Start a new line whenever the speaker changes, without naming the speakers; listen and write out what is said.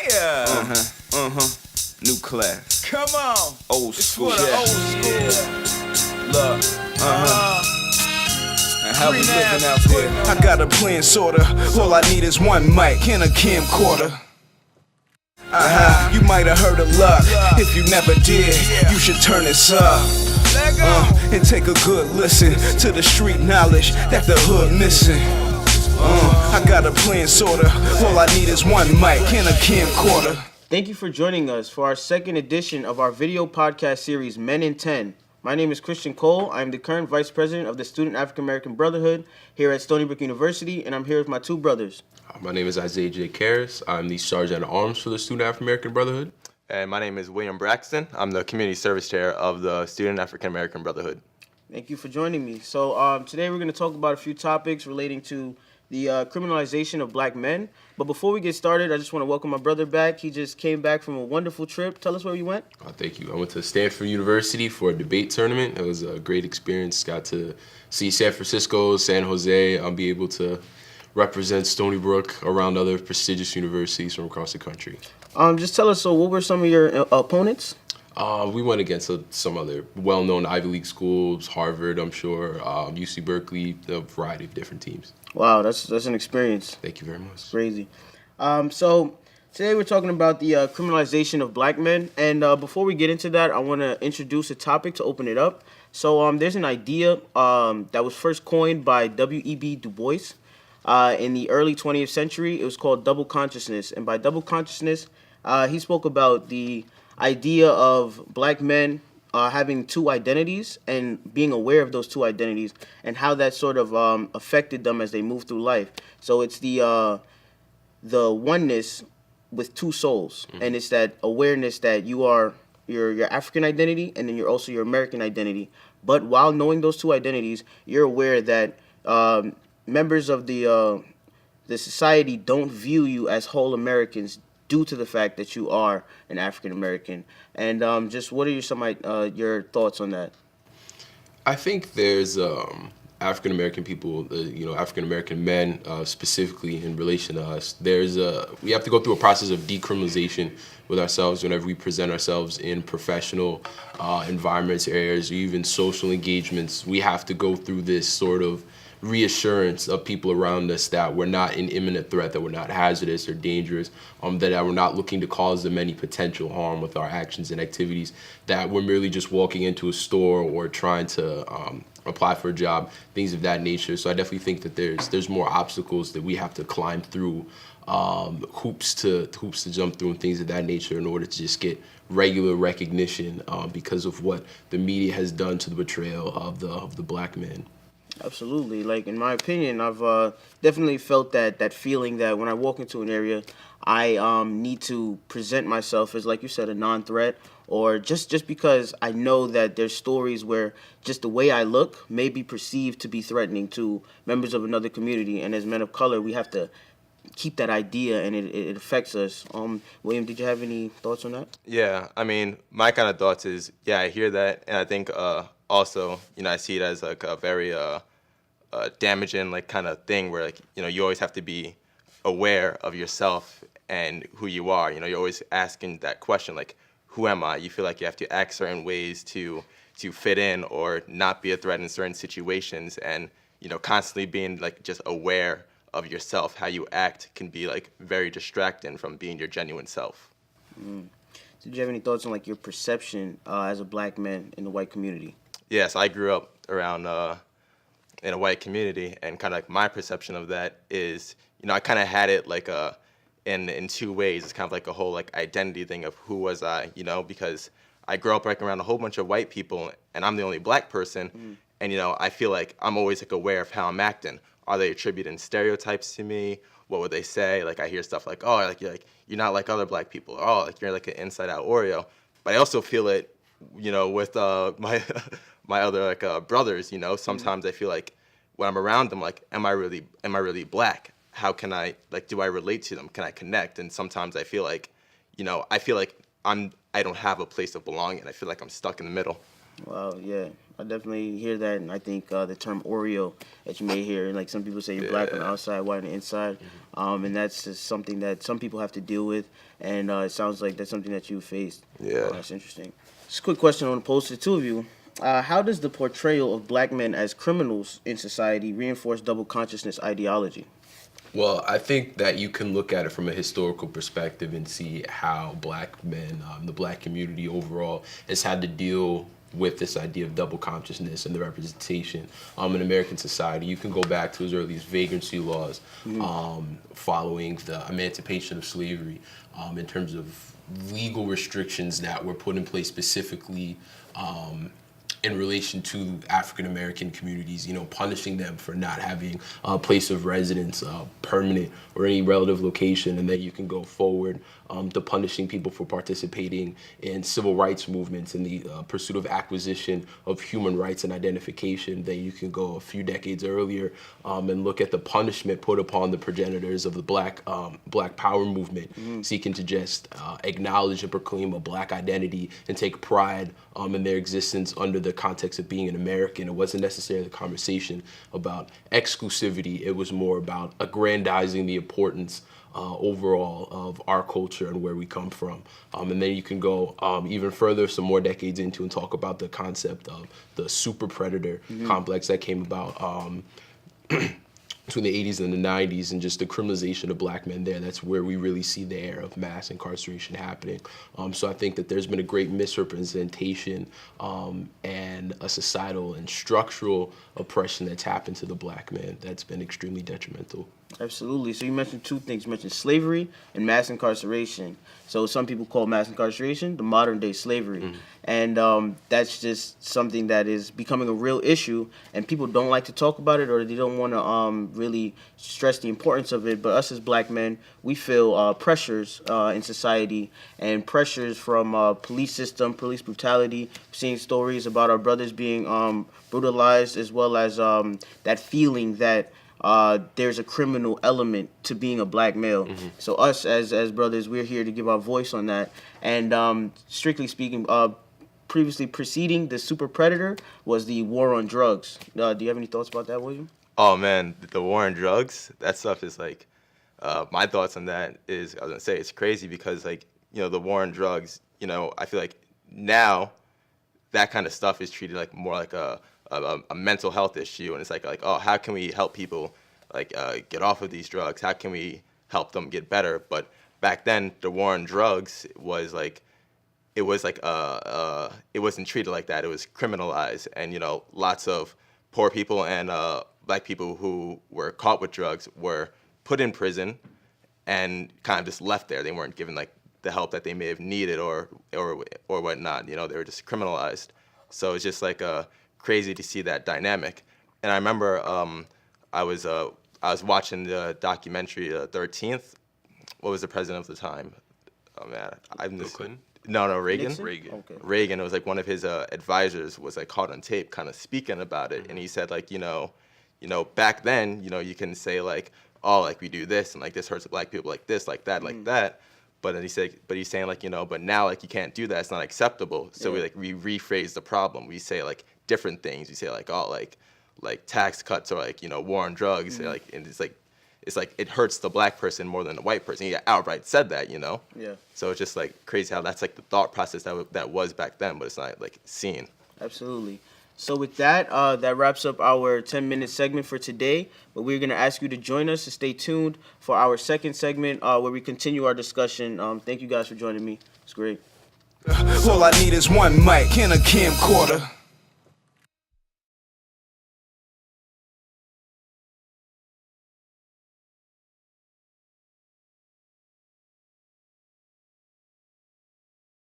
Yeah.
New class.
Come on.
Old
It's
school.
for the
Yeah.
old school.
Look. And how we
Green
living
ass
out there.
Twitter.
I got a plan, sorta. All I need is one mic and a camcorder. You might have heard of luck. If you never did, you should turn this up.
Let go.
And take a good listen to the street knowledge that the hood missing. I got a plan, sorta. All I need is one mic and a camcorder.
Thank you for joining us for our second edition of our video podcast series, Men in 10. My name is Christian Cole. I am the current vice president of the Student African American Brotherhood here at Stony Brook University, and I'm here with my two brothers.
My name is Isaiah J. Karras. I'm the Sergeant at Arms for the Student African American Brotherhood.
And my name is William Braxton. I'm the Community Service Chair of the Student African American Brotherhood.
Thank you for joining me. So today we're going to talk about a few topics relating to the criminalization of black men. But before we get started, I just want to welcome my brother back. He just came back from a wonderful trip. Tell us where you went.
Thank you. I went to Stanford University for a debate tournament. It was a great experience. Got to see San Francisco, San Jose. I'll be able to represent Stony Brook around other prestigious universities from across the country.
Just tell us, so what were some of your opponents?
We went against some other well-known Ivy League schools, Harvard, I'm sure, UC Berkeley, a variety of different teams.
Wow, that's an experience.
Thank you very much.
Crazy. So today we're talking about the criminalization of black men. And before we get into that, I want to introduce a topic to open it up. So there's an idea that was first coined by W.E.B. Du Bois in the early 20th century. It was called double consciousness. And by double consciousness, he spoke about the idea of black men having two identities and being aware of those two identities and how that sort of affected them as they move through life. So it's the oneness with two souls, and it's that awareness that you are your African identity and then you're also your American identity. But while knowing those two identities, you're aware that members of the society don't view you as whole Americans due to the fact that you are an African American. And just what are your thoughts on that?
I think there's African American people, African American men specifically in relation to us. We have to go through a process of decriminalization with ourselves whenever we present ourselves in professional environments, areas, or even social engagements. We have to go through this sort of reassurance of people around us that we're not an imminent threat, that we're not hazardous or dangerous, that we're not looking to cause them any potential harm with our actions and activities, that we're merely just walking into a store or trying to apply for a job, things of that nature. So I definitely think that there's more obstacles that we have to climb through, hoops to jump through and things of that nature in order to just get regular recognition because of what the media has done to the betrayal of the black man.
Absolutely. Like, in my opinion, I've definitely felt that feeling that when I walk into an area, I need to present myself as, like you said, a non-threat, or just because I know that there's stories where just the way I look may be perceived to be threatening to members of another community. And as men of color, we have to keep that idea, and it affects us. William, did you have any thoughts on that?
Yeah, I mean, my kind of thoughts is, yeah, I hear that, and I think also, I see it as like a very damaging like kind of thing where you always have to be aware of yourself and who you are. You're always asking that question, like, who am I? You feel like you have to act certain ways to fit in or not be a threat in certain situations, and constantly being like just aware of yourself, how you act can be like very distracting from being your genuine self.
Did you have any thoughts on like your perception as a black man in the white community?
Yes, I grew up around in a white community, and kind of like my perception of that is, I kind of had it like in two ways. It's kind of like a whole like identity thing of who was I, because I grew up like around a whole bunch of white people, and I'm the only black person, and I feel like I'm always like aware of how I'm acting. Are they attributing stereotypes to me? What would they say? Like I hear stuff like, oh, like you're not like other black people, or oh, like you're like an inside out Oreo. But I also feel it, with my other like brothers. Sometimes I feel like when I'm around them, like, am I really black? How can I, like, do I relate to them? Can I connect? And sometimes I feel like, I don't have a place of belonging. I feel like I'm stuck in the middle.
Wow, yeah. I definitely hear that, and I think the term Oreo that you may hear, and like some people say you're black on the outside, white on the inside, and that's just something that some people have to deal with, and it sounds like that's something that you faced.
Yeah.
That's interesting. Just a quick question I want to pose to the two of you. How does the portrayal of black men as criminals in society reinforce double consciousness ideology?
Well, I think that you can look at it from a historical perspective and see how black men, the black community overall, has had to deal with this idea of double consciousness and the representation in American society. You can go back to as early as vagrancy laws following the emancipation of slavery in terms of legal restrictions that were put in place specifically in relation to African American communities, punishing them for not having a place of residence, permanent, or any relative location, and then you can go forward to punishing people for participating in civil rights movements in the pursuit of acquisition of human rights and identification. Then you can go a few decades earlier and look at the punishment put upon the progenitors of the Black Power movement, seeking to just acknowledge and proclaim a black identity and take pride in their existence under the context of being an American. It wasn't necessarily the conversation about exclusivity. It was more about aggrandizing the importance overall of our culture and where we come from. And then you can go even further, some more decades into, and talk about the concept of the super predator complex that came about between the 80s and the 90s, and just the criminalization of black men there. That's where we really see the era of mass incarceration happening. So I think that there's been a great misrepresentation and a societal and structural oppression that's happened to the black man that's been extremely detrimental.
Absolutely. So you mentioned two things. You mentioned slavery and mass incarceration. So some people call mass incarceration the modern day slavery. And that's just something that is becoming a real issue, and people don't like to talk about it, or they don't want to really stress the importance of it. But us as black men, we feel pressures in society, and pressures from police system, police brutality. We're seeing stories about our brothers being brutalized, as well as that feeling that there's a criminal element to being a black male. So us as brothers, we're here to give our voice on that. And strictly speaking, previously preceding the super predator was the war on drugs. Do you have any thoughts about that, William?
Oh man, the war on drugs, that stuff is like, my thoughts on that is, I was gonna say, it's crazy because like, the war on drugs, I feel like now that kind of stuff is treated like more like a mental health issue, and it's like, oh, how can we help people like get off of these drugs? How can we help them get better? But back then, the war on drugs was like, it wasn't treated like that. It was criminalized, and lots of poor people and black people who were caught with drugs were put in prison and kind of just left there. They weren't given like the help that they may have needed or whatnot. They were just criminalized. So it's just like crazy to see that dynamic. And I remember I was watching the documentary 13th. What was the president of the time? Oh man,
Bill Clinton?
No, Reagan.
Nixon?
Reagan.
Okay.
Reagan. It was like one of his advisors was like caught on tape, kind of speaking about it, and he said like, back then, you can say like, oh, like we do this and like this hurts black people like this, like that, like that. But then he's saying like, but now like you can't do that. It's not acceptable. So we rephrase the problem. We say like different things. We say like, oh, like tax cuts, or like, war on drugs. Like, and it's like it hurts the black person more than the white person. He outright said that,
Yeah.
So it's just like crazy how that's like the thought process that was back then, but it's not like seen.
Absolutely. So with that, that wraps up our 10-minute segment for today. But we're going to ask you to join us, to stay tuned for our second segment where we continue our discussion. Thank you guys for joining me. It's great.
All I need is one mic and a camcorder.